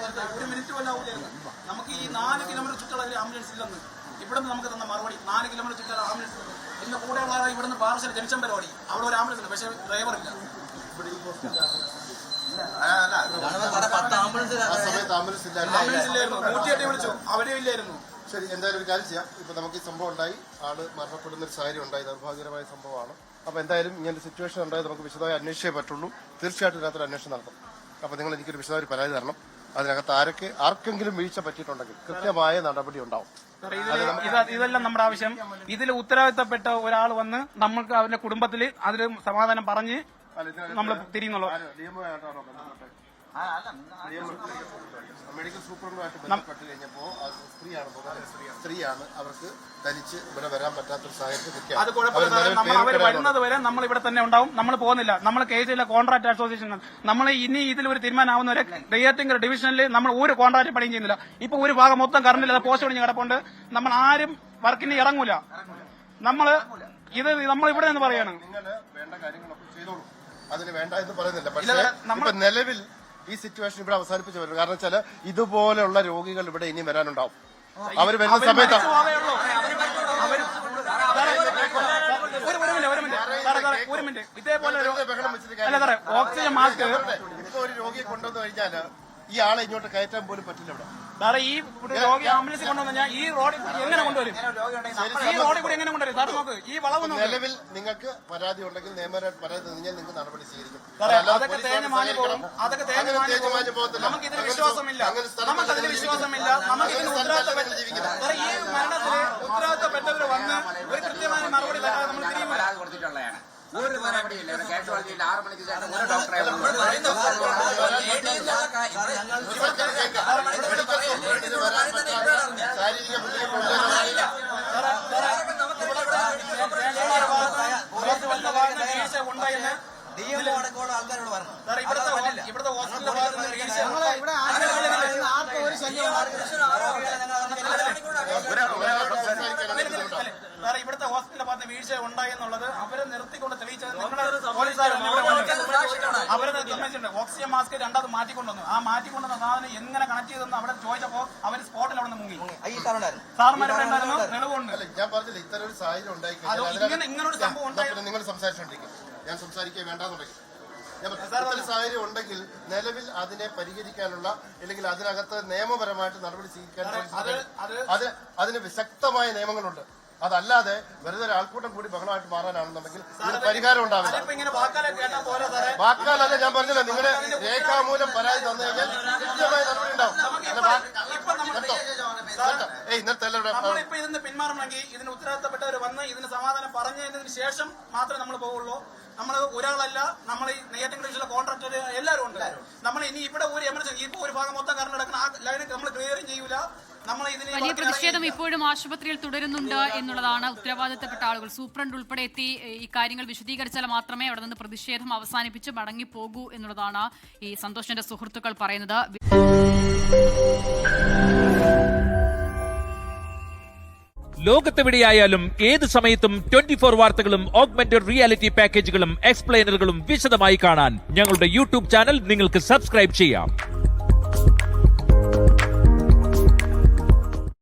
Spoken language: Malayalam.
1 മിനിറ്റ് വല്ല ആവില്ലായിരുന്നു. നമുക്ക് ഈ 4 കിലോമീറ്റർ ചുറ്റളവിൽ ആംബുലൻസ് ഇല്ലെന്ന് ഇവിടെ നിന്ന് നമുക്ക് തന്ന മറുപടി. 4 കിലോമീറ്റർ ചുറ്റാൻ ആംബുലൻസ് ഇല്ല. പിന്നെ കൂടെയുള്ള ഇവിടുന്ന് പാർസൽ ജംഗ്ഷൻ പരിപാടി അവിടെ ഒരു ആംബുലൻസ് ഉണ്ട്, പക്ഷേ ഡ്രൈവർ ഇല്ല. ആംബുലൻസ് ഇല്ലായിരുന്നു, 108 വിളിച്ചു, അവരും ഇല്ലായിരുന്നു. ശരി, എന്തായാലും ഒരു കാര്യം ചെയ്യാം. ഇപ്പൊ നമുക്ക് ഈ സംഭവം ഉണ്ടായി, ആള് മരണപ്പെടുന്ന ഒരു സാഹചര്യം ഉണ്ടായി, ദൗർഭാഗ്യകരമായ സംഭവമാണ്. അപ്പൊ എന്തായാലും ഇങ്ങനെ സിറ്റുവേഷൻ ഉണ്ടായത് നമുക്ക് വിശദമായി അന്വേഷിച്ചേ പറ്റുള്ളൂ. തീർച്ചയായിട്ടും ഇതിനകത്തൊരു അന്വേഷണം നടത്തും. അപ്പൊ നിങ്ങൾ എനിക്കൊരു വിശദമായ പരാതി തരണം. അതിനകത്ത് ആർക്കെങ്കിലും വീഴ്ച പറ്റിയിട്ടുണ്ടെങ്കിൽ കൃത്യമായ നടപടി ഉണ്ടാവും. ഇതെല്ലാം നമ്മുടെ ആവശ്യം. ഇതിൽ ഉത്തരവാദിത്തപ്പെട്ട ഒരാൾ വന്ന് നമ്മൾക്ക് അവരുടെ കുടുംബത്തിൽ അതിൽ സമാധാനം പറഞ്ഞ് നമ്മൾ തിരിയുന്നുള്ളൂ. മെഡിക്കൽ സൂപ്രണ്ടുമായിട്ട് ബന്ധപ്പെട്ട് കഴിഞ്ഞപ്പോൾ സ്ത്രീയാണ്, അവർക്ക് തനിച്ച് ഇവിടെ വരാൻ പറ്റാത്തൊരു സാഹചര്യം. അത് കുഴപ്പമില്ല, അവർ വരുന്നത് വരെ നമ്മൾ ഇവിടെ തന്നെ ഉണ്ടാവും. നമ്മൾ പോകുന്നില്ല. നമ്മൾ കേസിലെ കോൺട്രാക്ട് അസോസിയേഷൻ നമ്മൾ ഇനി ഇതിലൊരു തീരുമാനമാവുന്നവരെ നെയ്യാറ്റിൻകര ഡിവിഷനിൽ നമ്മൾ ഒരു കോൺട്രാക്ട് പണിയും ചെയ്യുന്നില്ല. ഇപ്പൊ ഒരു ഭാഗം മൊത്തം കറണ്ടില്ല, പോസ്റ്റ് പണിഞ്ഞ് കിടപ്പുണ്ട്. നമ്മൾ ആരും വർക്കിന് ഇറങ്ങൂല. നമ്മൾ ഇവിടെ നിന്ന് പറയാണ് നിങ്ങൾ വേണ്ട കാര്യങ്ങളൊക്കെ ചെയ്തോളൂ, അതിന് വേണ്ട എന്ന് പറയുന്നില്ല. പക്ഷേ ഇപ്പൊ നിലവിൽ ഈ സിറ്റുവേഷൻ ഇവിടെ അവസാനിപ്പിച്ചു വരും. കാരണം വെച്ചാൽ ഇതുപോലെയുള്ള രോഗികൾ ഇവിടെ ഇനി വരാനുണ്ടാവും. അവർ വരുന്ന സമയത്ത് ഓക്സിജൻ മാസ്ക് ഇപ്പൊ ഒരു രോഗിയെ കൊണ്ടുവന്നു കഴിഞ്ഞാൽ ഈ ആളെ ഇങ്ങോട്ട് കയറ്റാൻ പോലും പറ്റില്ല. ഇവിടെ സാറേ ഈ രോഗി ആംബുലൻസ് കൊണ്ടുവന്നാൽ ഈ റോഡിൽ കൂടി എങ്ങനെ കൊണ്ടുവരും? ഈ റോഡിൽ കൂടി എങ്ങനെ കൊണ്ടുവരും? സാർ നോക്ക്, ഈ വളവ് നിലവിൽ നിങ്ങൾക്ക് പരാതി ഉണ്ടെങ്കിൽ നിയമപരമായിട്ട് പരാതി തന്നാൽ നിങ്ങൾക്ക് നടപടി സ്വീകരിക്കും. അതൊക്കെ തേഞ്ഞ് മാഞ്ഞു പോകും. നമുക്ക് ഇതിന് വിശ്വാസമില്ല. നമുക്കതിന് വിശ്വാസമില്ല. നമുക്കിതിന് ഉത്തരവാദിത്തപ്പെട്ട ഈ മരണത്തിന് ഉത്തരവാദിത്തപ്പെട്ടവർ വന്ന് ഒരു കൃത്യമായ മറുപടി തരാതെ നമ്മൾ തിരിയുമില്ല. ഒരു നടപടിയില്ല. കാഷ്വാലിറ്റിയിൽ 6 മണിക്ക് ശേഷം ഒരു ഡോക്ടറെ ഇവിടുത്തെ ഹോസ്പിറ്റലിന്റെ ഇവിടുത്തെ ഹോസ്പിറ്റലിന്റെ ഭാഗത്ത് വീഴ്ച ഉണ്ടായി എന്നുള്ളത് അവരെ നിർത്തിക്കൊണ്ട് തെളിയിച്ചത് അവരെ നിർമ്മിച്ചിട്ടുണ്ട്. ഓക്സിജൻ മാസ്ക് രണ്ടാമത് മാറ്റിക്കൊണ്ടുവന്നു. ആ മാറ്റിക്കൊണ്ടുവന്ന സാധനം എങ്ങനെ കണക്ട് ചെയ്തെന്ന് അവിടെ ചോദിച്ചപ്പോ അവർ സ്പോട്ടിൽ അവിടെ നിന്ന് മുങ്ങി. സാറുമാരുണ്ടായിരുന്നു, തെളിവുണ്ട്. ഞാൻ പറഞ്ഞില്ല, ഇത്തരം ഒരു സാഹചര്യം ഉണ്ടായി ഇങ്ങനൊരു സംഭവം ഉണ്ടായി. നിങ്ങൾ സംസാരിച്ചോണ്ടിരിക്കും, ഞാൻ സംസാരിക്കുക വേണ്ടാന്നുണ്ടെങ്കിൽ സാഹചര്യം ഉണ്ടെങ്കിൽ നിലവിൽ അതിനെ പരിഹരിക്കാനുള്ള അല്ലെങ്കിൽ അതിനകത്ത് നിയമപരമായിട്ട് നടപടി സ്വീകരിക്കാൻ അതിന് വിശക്തമായ നിയമങ്ങളുണ്ട്. അതല്ലാതെ വെറുതെ ആൾക്കൂട്ടം കൂടി ബഹളമായിട്ട് മാറാനാണെന്നുണ്ടെങ്കിൽ ഇതിന് പരിഹാരം ഉണ്ടാവില്ല. വാക്കാലല്ല, ഞാൻ പറഞ്ഞില്ല, നിങ്ങളുടെ രേഖാമൂലം പരാതി തന്നു കഴിഞ്ഞാൽ കൃത്യമായ നടപടി ഉണ്ടാവും. നമ്മളിപ്പോ ഇതിന് പിന്മാറണമെങ്കിൽ ഇതിന് ഉത്തരവാദിത്തപ്പെട്ടവർ വന്ന് ഇതിന് സമാധാനം പറഞ്ഞതിന് ശേഷം മാത്രമേ നമ്മൾ പോവുള്ളൂ. നമ്മൾ ഒരാളല്ല, നമ്മൾ ഈ നെയ്യാറ്റിൻകര ഡിവിഷനിലെ കോൺട്രാക്ടർ എല്ലാവരും ഉണ്ട്. നമ്മൾ ഇനി ഇവിടെ ഒരു എമർജൻസി ഇപ്പൊ ഒരു ഭാഗം മൊത്തം കറണ്ട് കിടക്കുന്ന ആ ലൈന് നമ്മൾ ക്ലിയറും ചെയ്യൂല. വലിയ പ്രതിഷേധം ഇപ്പോഴും ആശുപത്രിയിൽ തുടരുന്നുണ്ട് എന്നുള്ളതാണ്. ഉത്തരവാദിത്തപ്പെട്ട ആളുകൾ, സൂപ്രണ്ട് ഉൾപ്പെടെ എത്തി ഈ കാര്യങ്ങൾ വിശദീകരിച്ചാൽ മാത്രമേ അവിടെ നിന്ന് പ്രതിഷേധം അവസാനിപ്പിച്ച് മടങ്ങിപ്പോകൂ എന്നുള്ളതാണ് ഈ സന്തോഷിന്റെ സുഹൃത്തുക്കൾ പറയുന്നത്. ലോകത്തെവിടെയായാലും ഏത് സമയത്തും 24 വാർത്തകളും ഓഗ്മെന്റഡ് റിയാലിറ്റി പാക്കേജുകളും എക്സ്പ്ലെയിനറുകളും വിശദമായി കാണാൻ ഞങ്ങളുടെ യൂട്യൂബ് ചാനൽ നിങ്ങൾക്ക് സബ്സ്ക്രൈബ് ചെയ്യാം.